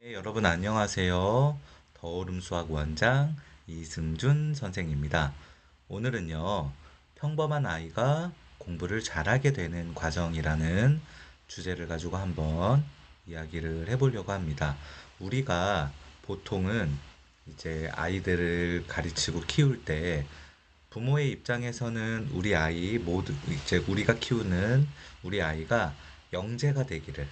네, 여러분 안녕하세요. 더오름 수학 원장 이승준 선생입니다. 오늘은요, 평범한 아이가 공부를 잘하게 되는 과정이라는 주제를 가지고 한번 이야기를 해보려고 합니다. 우리가 보통은 이제 아이들을 가르치고 키울 때 부모의 입장에서는 우리 아이 모두 이제 우리가 키우는 우리 아이가 영재가 되기를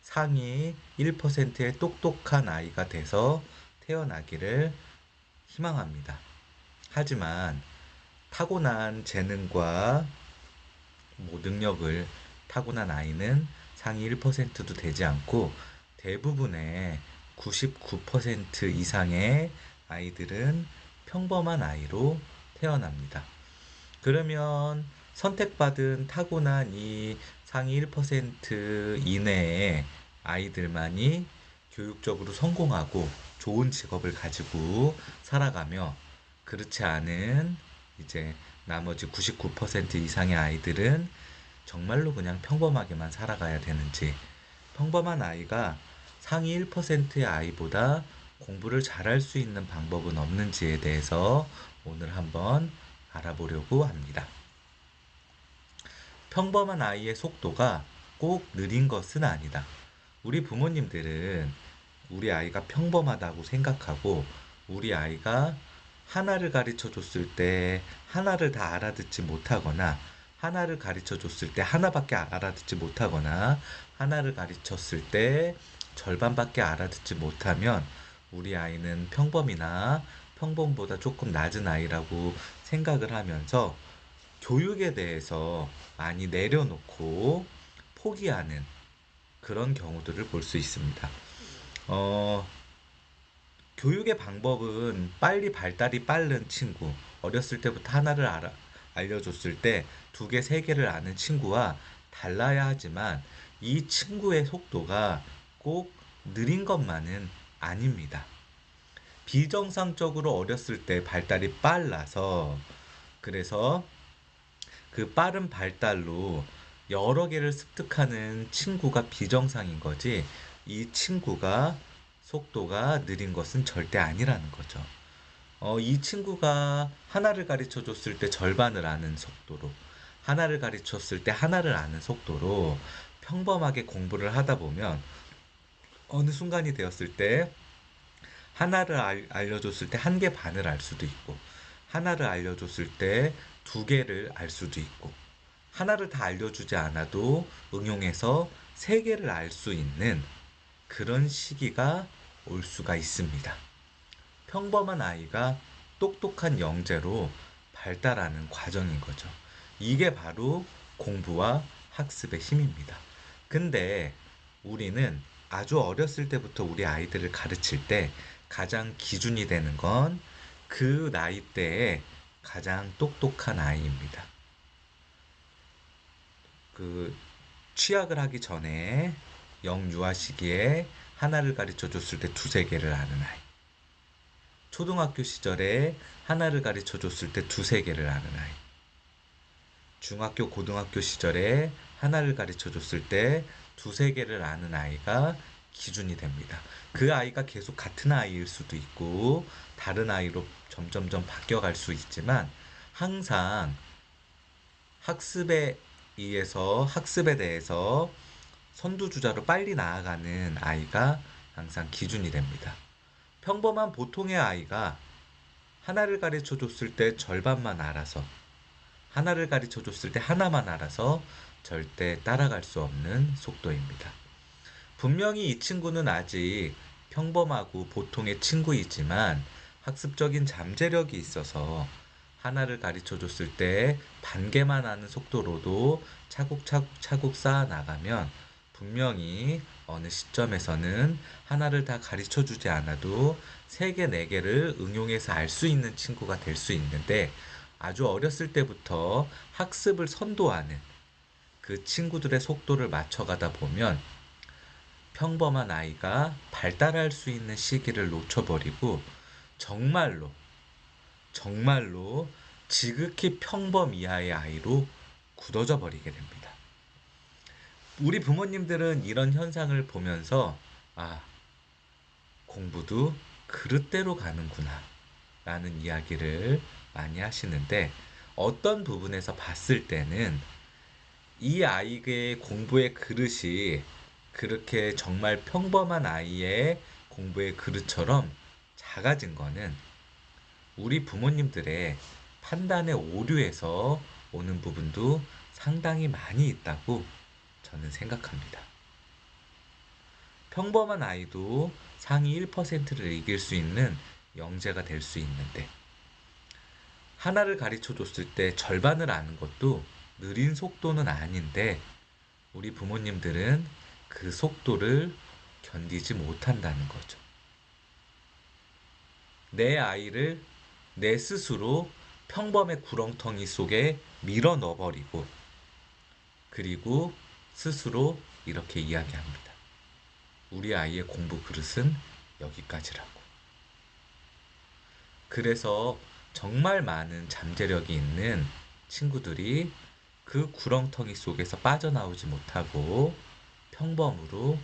상위 1%의 똑똑한 아이가 돼서 태어나기를 희망합니다. 하지만 타고난 재능과 능력을 타고난 아이는 상위 1%도 되지 않고 대부분의 99% 이상의 아이들은 평범한 아이로 태어납니다. 그러면 선택받은 타고난 이 상위 1% 이내의 아이들만이 교육적으로 성공하고 좋은 직업을 가지고 살아가며 그렇지 않은 이제 나머지 99% 이상의 아이들은 정말로 그냥 평범하게만 살아가야 되는지, 평범한 아이가 상위 1%의 아이보다 공부를 잘할 수 있는 방법은 없는지에 대해서 오늘 한번 알아보려고 합니다. 평범한 아이의 속도가 꼭 느린 것은 아니다. 우리 부모님들은 우리 아이가 평범하다고 생각하고 우리 아이가 하나를 가르쳐 줬을 때 하나를 다 알아듣지 못하거나 하나를 가르쳐 줬을 때 하나밖에 알아듣지 못하거나 하나를 가르쳤을 때 절반밖에 알아듣지 못하면 우리 아이는 평범이나 평범보다 조금 낮은 아이라고 생각을 하면서 교육에 대해서 많이 내려놓고 포기하는 그런 경우들을 볼 수 있습니다. 어, 교육의 방법은 빨리 발달이 빠른 친구, 어렸을 때부터 하나를 알려줬을 때 두 개, 세 개를 아는 친구와 달라야 하지만 이 친구의 속도가 꼭 느린 것만은 아닙니다. 비정상적으로 어렸을 때 발달이 빨라서 그래서 그 빠른 발달로 여러 개를 습득하는 친구가 비정상인 거지, 이 친구가 속도가 느린 것은 절대 아니라는 거죠. 이 친구가 하나를 가르쳐 줬을 때 절반을 아는 속도로, 하나를 가르쳤을 때 하나를 아는 속도로 평범하게 공부를 하다 보면 어느 순간이 되었을 때 하나를 알려줬을 때 한 개 반을 알 수도 있고, 하나를 알려줬을 때 두 개를 알 수도 있고, 하나를 다 알려주지 않아도 응용해서 세 개를 알 수 있는 그런 시기가 올 수가 있습니다. 평범한 아이가 똑똑한 영재로 발달하는 과정인 거죠. 이게 바로 공부와 학습의 힘입니다. 근데 우리는 아주 어렸을 때부터 우리 아이들을 가르칠 때 가장 기준이 되는 건 그 나이대에 가장 똑똑한 아이입니다. 그 취학을 하기 전에 영유아 시기에 하나를 가르쳐 줬을 때 두세 개를 아는 아이. 초등학교 시절에 하나를 가르쳐 줬을 때 두세 개를 아는 아이. 중학교, 고등학교 시절에 하나를 가르쳐 줬을 때 두세 개를 아는 아이가 기준이 됩니다. 그 아이가 계속 같은 아이일 수도 있고 다른 아이로 점점점 바뀌어갈 수 있지만 항상 학습에 의해서 학습에 대해서 선두주자로 빨리 나아가는 아이가 항상 기준이 됩니다. 평범한 보통의 아이가 하나를 가르쳐 줬을 때 절반만 알아서, 하나를 가르쳐 줬을 때 하나만 알아서 절대 따라갈 수 없는 속도입니다. 분명히 이 친구는 아직 평범하고 보통의 친구이지만 학습적인 잠재력이 있어서 하나를 가르쳐 줬을 때 반 개만 아는 속도로도 차곡차곡 쌓아 나가면 분명히 어느 시점에서는 하나를 다 가르쳐 주지 않아도 세 개, 네 개를 응용해서 알 수 있는 친구가 될 수 있는데, 아주 어렸을 때부터 학습을 선도하는 그 친구들의 속도를 맞춰가다 보면 평범한 아이가 발달할 수 있는 시기를 놓쳐버리고 정말로 정말로 지극히 평범 이하의 아이로 굳어져 버리게 됩니다. 우리 부모님들은 이런 현상을 보면서 아, 공부도 그릇대로 가는구나 라는 이야기를 많이 하시는데, 어떤 부분에서 봤을 때는 이 아이의 공부의 그릇이 그렇게 정말 평범한 아이의 공부의 그릇처럼 작아진 거는 우리 부모님들의 판단의 오류에서 오는 부분도 상당히 많이 있다고 저는 생각합니다. 평범한 아이도 상위 1%를 이길 수 있는 영재가 될 수 있는데, 하나를 가르쳐 줬을 때 절반을 아는 것도 느린 속도는 아닌데, 우리 부모님들은 그 속도를 견디지 못한다는 거죠. 내 아이를 내 스스로 평범의 구렁텅이 속에 밀어 넣어버리고, 그리고 스스로 이렇게 이야기합니다. 우리 아이의 공부 그릇은 여기까지라고. 그래서 정말 많은 잠재력이 있는 친구들이 그 구렁텅이 속에서 빠져나오지 못하고 평범으로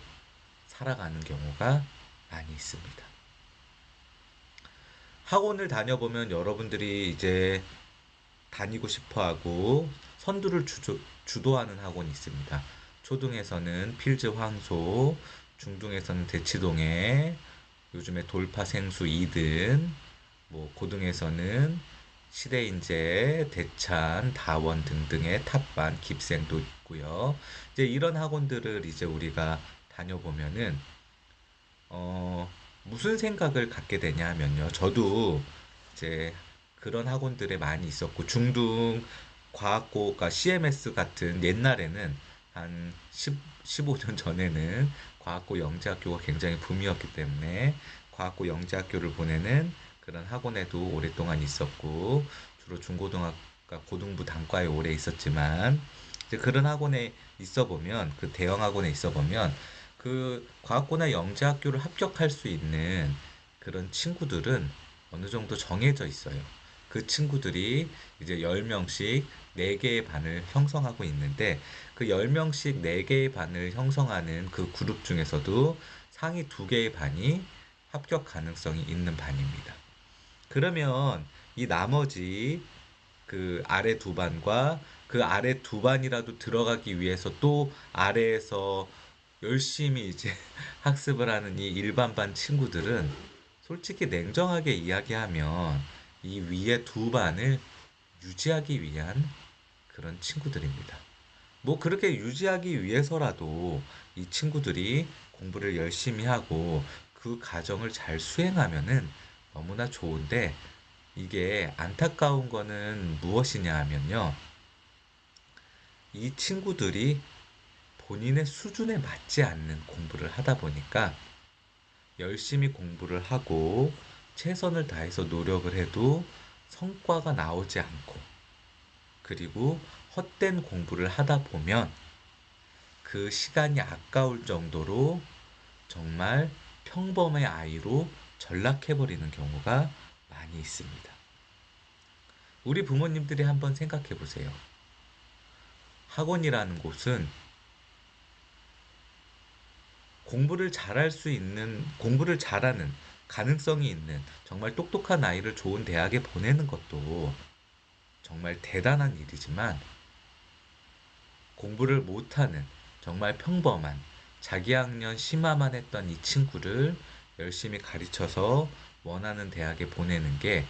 살아가는 경우가 많이 있습니다. 학원을 다녀보면 여러분들이 이제 다니고 싶어 하고 선두를 주도하는 학원이 있습니다. 초등에서는 필즈 황소, 중등에서는 대치동에, 요즘에 돌파 생수 2등, 뭐 고등에서는 시대인재, 대찬, 다원 등등의 탑반, 깁생도 있고요. 이제 이런 학원들을 이제 우리가 다녀보면은 무슨 생각을 갖게 되냐 하면요. 저도 이제 그런 학원들에 많이 있었고, 중등 과학고가 CMS 같은, 옛날에는 한 15년 전에는 과학고 영재학교가 굉장히 붐이었기 때문에 과학고 영재학교를 보내는 그런 학원에도 오랫동안 있었고, 주로 중고등학과 고등부 단과에 오래 있었지만, 이제 그런 학원에 있어 보면, 그 대형 학원에 있어 보면 그 과학고나 영재학교를 합격할 수 있는 그런 친구들은 어느 정도 정해져 있어요. 그 친구들이 이제 10명씩 4개의 반을 형성하고 있는데, 그 10명씩 4개의 반을 형성하는 그 그룹 중에서도 상위 2개의 반이 합격 가능성이 있는 반입니다. 그러면 이 나머지 그 아래 두 반과 그 아래 두 반이라도 들어가기 위해서 또 아래에서 열심히 이제 학습을 하는 이 일반반 친구들은, 솔직히 냉정하게 이야기하면 이 위에 두 반을 유지하기 위한 그런 친구들입니다. 뭐 그렇게 유지하기 위해서라도 이 친구들이 공부를 열심히 하고 그 과정을 잘 수행하면은 너무나 좋은데, 이게 안타까운 거는 무엇이냐 하면요. 이 친구들이 본인의 수준에 맞지 않는 공부를 하다 보니까 열심히 공부를 하고 최선을 다해서 노력을 해도 성과가 나오지 않고, 그리고 헛된 공부를 하다 보면 그 시간이 아까울 정도로 정말 평범의 아이로 전락해버리는 경우가 많이 있습니다. 우리 부모님들이 한번 생각해 보세요. 학원이라는 곳은 공부를 잘할 수 있는, 공부를 잘하는 가능성이 있는 정말 똑똑한 아이를 좋은 대학에 보내는 것도 정말 대단한 일이지만, 공부를 못하는 정말 평범한 자기 학년 심화만 했던 이 친구를 열심히 가르쳐서 원하는 대학에 보내는 게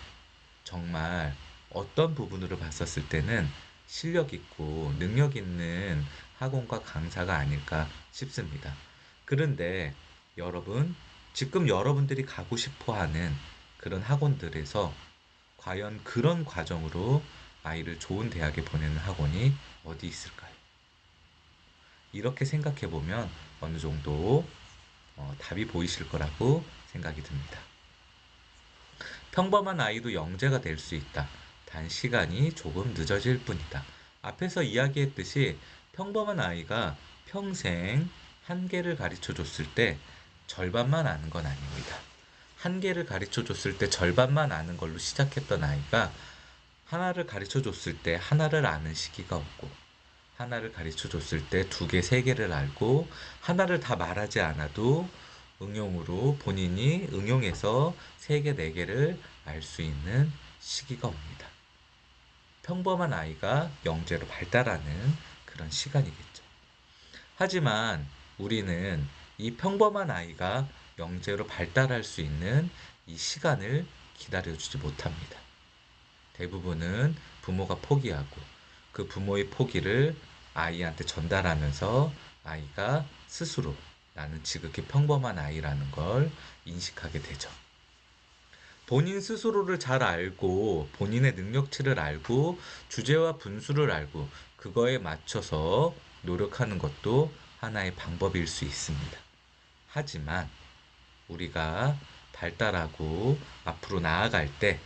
정말 어떤 부분으로 봤었을 때는 실력 있고 능력 있는 학원과 강사가 아닐까 싶습니다. 그런데 여러분, 지금 여러분들이 가고 싶어 하는 그런 학원들에서 과연 그런 과정으로 아이를 좋은 대학에 보내는 학원이 어디 있을까요? 이렇게 생각해 보면 어느 정도 답이 보이실 거라고 생각이 듭니다. 평범한 아이도 영재가 될 수 있다. 단 시간이 조금 늦어질 뿐이다. 앞에서 이야기했듯이 평범한 아이가 평생 한 개를 가르쳐 줬을 때 절반만 아는 건 아닙니다. 한 개를 가르쳐 줬을 때 절반만 아는 걸로 시작했던 아이가 하나를 가르쳐 줬을 때 하나를 아는 시기가 없고, 하나를 가르쳐 줬을 때 두 개, 세 개를 알고, 하나를 다 말하지 않아도 응용으로 본인이 응용해서 3개, 4개를 알 수 있는 시기가 옵니다. 평범한 아이가 영재로 발달하는 그런 시간이겠죠. 하지만 우리는 이 평범한 아이가 영재로 발달할 수 있는 이 시간을 기다려주지 못합니다. 대부분은 부모가 포기하고 그 부모의 포기를 아이한테 전달하면서 아이가 스스로 나는 지극히 평범한 아이라는 걸 인식하게 되죠. 본인 스스로를 잘 알고 본인의 능력치를 알고 주제와 분수를 알고 그거에 맞춰서 노력하는 것도 하나의 방법일 수 있습니다. 하지만 우리가 발달하고 앞으로 나아갈 때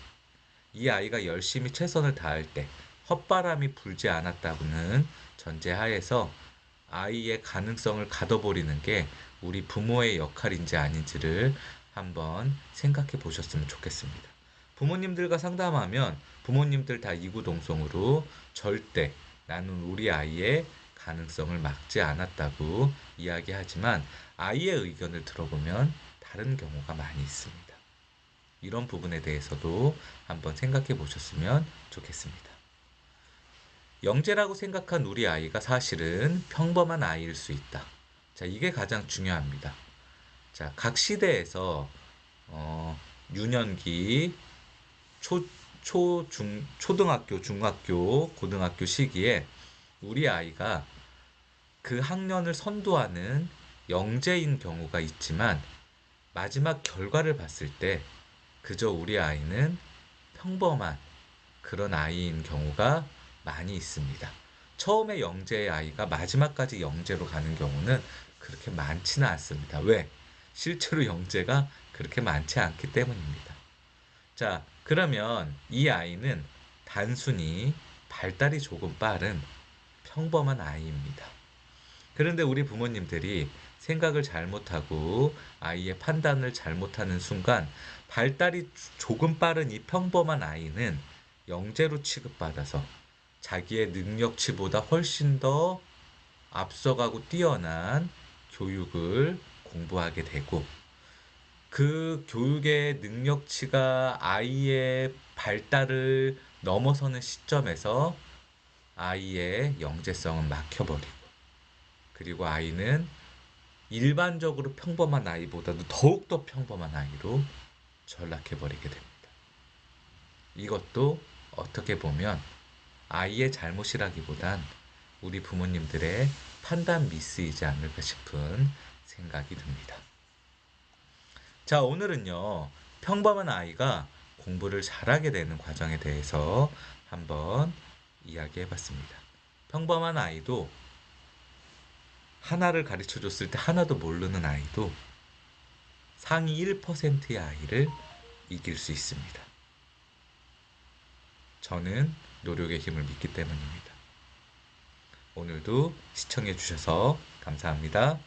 이 아이가 열심히 최선을 다할 때 헛바람이 불지 않았다고는 전제하에서 아이의 가능성을 가둬버리는 게 우리 부모의 역할인지 아닌지를 한번 생각해 보셨으면 좋겠습니다. 부모님들과 상담하면 부모님들 다 이구동성으로 절대 나는 우리 아이의 가능성을 막지 않았다고 이야기하지만 아이의 의견을 들어보면 다른 경우가 많이 있습니다. 이런 부분에 대해서도 한번 생각해 보셨으면 좋겠습니다. 영재라고 생각한 우리 아이가 사실은 평범한 아이일 수 있다. 자, 이게 가장 중요합니다. 자, 각 시대에서 유년기, 초등학교, 중학교, 고등학교 시기에 우리 아이가 그 학년을 선도하는 영재인 경우가 있지만 마지막 결과를 봤을 때 그저 우리 아이는 평범한 그런 아이인 경우가 많이 있습니다. 처음에 영재의 아이가 마지막까지 영재로 가는 경우는 그렇게 많지는 않습니다. 왜? 실제로 영재가 그렇게 많지 않기 때문입니다. 자, 그러면 이 아이는 단순히 발달이 조금 빠른 평범한 아이입니다. 그런데 우리 부모님들이 생각을 잘못하고 아이의 판단을 잘못하는 순간 발달이 조금 빠른 이 평범한 아이는 영재로 취급받아서 자기의 능력치보다 훨씬 더 앞서가고 뛰어난 교육을 공부하게 되고 그 교육의 능력치가 아이의 발달을 넘어서는 시점에서 아이의 영재성은 막혀버리고 그리고 아이는 일반적으로 평범한 아이보다도 더욱더 평범한 아이로 전락해버리게 됩니다. 이것도 어떻게 보면 아이의 잘못이라기보단 우리 부모님들의 판단 미스이지 않을까 싶은 생각이 듭니다. 자, 오늘은요, 평범한 아이가 공부를 잘하게 되는 과정에 대해서 한번 이야기해 봤습니다. 평범한 아이도 하나를 가르쳐 줬을 때 하나도 모르는 아이도 상위 1%의 아이를 이길 수 있습니다. 저는 노력의 힘을 믿기 때문입니다. 오늘도 시청해 주셔서 감사합니다.